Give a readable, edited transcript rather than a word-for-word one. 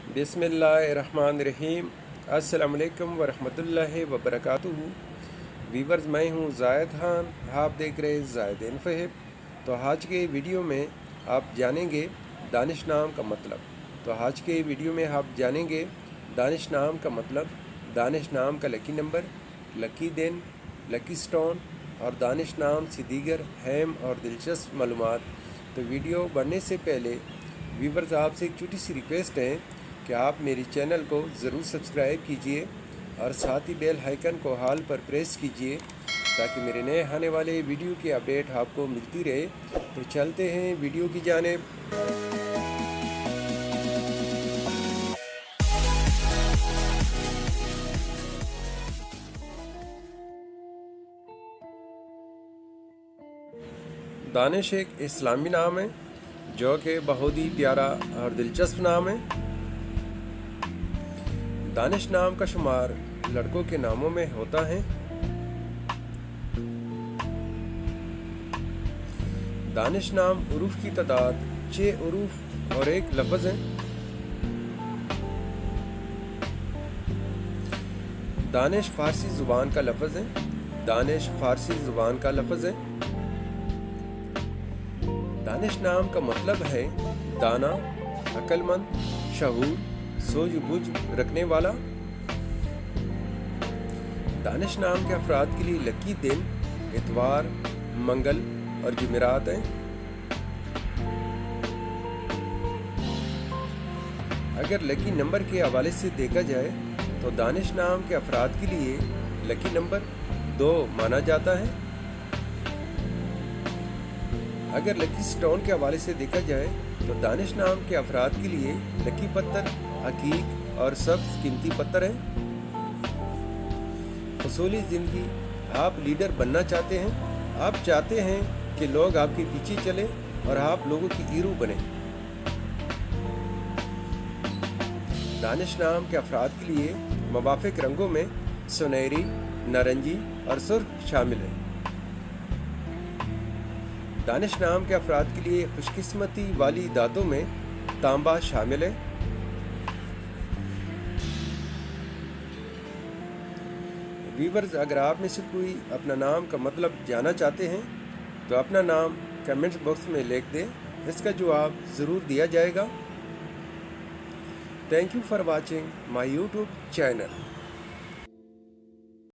बिस्मिल्लाहिर्रहमानिर्रहीम। अस्सलाम वालेकुम वरहमतुल्लाहि वबरकातुहू। वीवर्स, मैं हूँ जायद खान, आप देख रहे जायद इन्फोहिब। तो आज के वीडियो में आप जानेंगे दानिश नाम का मतलब। दानिश नाम का मतलब, दानिश नाम का लकी नंबर, लकी दिन, लकी स्टोन और दानिश नाम से दीगर अहम और दिलचस्प मालूमात। तो वीडियो बढ़ने से पहले व्यूवर्स, आपसे एक छोटी सी रिक्वेस्ट है कि आप मेरी चैनल को ज़रूर सब्सक्राइब कीजिए और साथ ही बेल आइकन को हाल पर प्रेस कीजिए ताकि मेरे नए आने वाले वीडियो की अपडेट आपको मिलती रहे। तो चलते हैं वीडियो की जानिब। दानिश एक इस्लामी नाम है जो कि बहुत ही प्यारा और दिलचस्प नाम है। दानिश नाम का शुमार लड़कों के नामों में होता है। दानिश नाम उरूफ की तादाद 6 उरूफ और 1 लफ्ज़ है। दानिश फारसी ज़ुबान का लफ्ज़ है। दानिश नाम का मतलब है दाना, अक्लमंद, शहूर, सूझ-बूझ रखने वाला। दानिश नाम के अफराद के लिए लकी दिन इतवार, मंगल और जुमेरात हैं। अगर लकी नंबर के हवाले से देखा जाए तो दानिश नाम के अफराद के लिए लकी नंबर 2 माना जाता है। अगर लकी स्टोन के हवाले से देखा जाए तो दानिश नाम के अफराद के लिए लकी पत्थर हकीक और सब्ज कीमती पत्थर है। उसूली ज़िंदगी, आप लीडर बनना चाहते हैं। आप चाहते हैं कि लोग आपके पीछे चलें और आप लोगों की हीरो बने। दानिश नाम के अफराद के लिए मुवाफिक रंगों में सुनहरी, नारंगी और सुर्ख शामिल है। दानिश नाम के अफराद के लिए खुशकिस्मती वाली दातों में तांबा शामिल है। व्यूवर्स, अगर आप में से कोई अपना नाम का मतलब जानना चाहते हैं तो अपना नाम कमेंट्स बॉक्स में लिख दें, इसका जवाब ज़रूर दिया जाएगा। Thank you for watching my YouTube channel.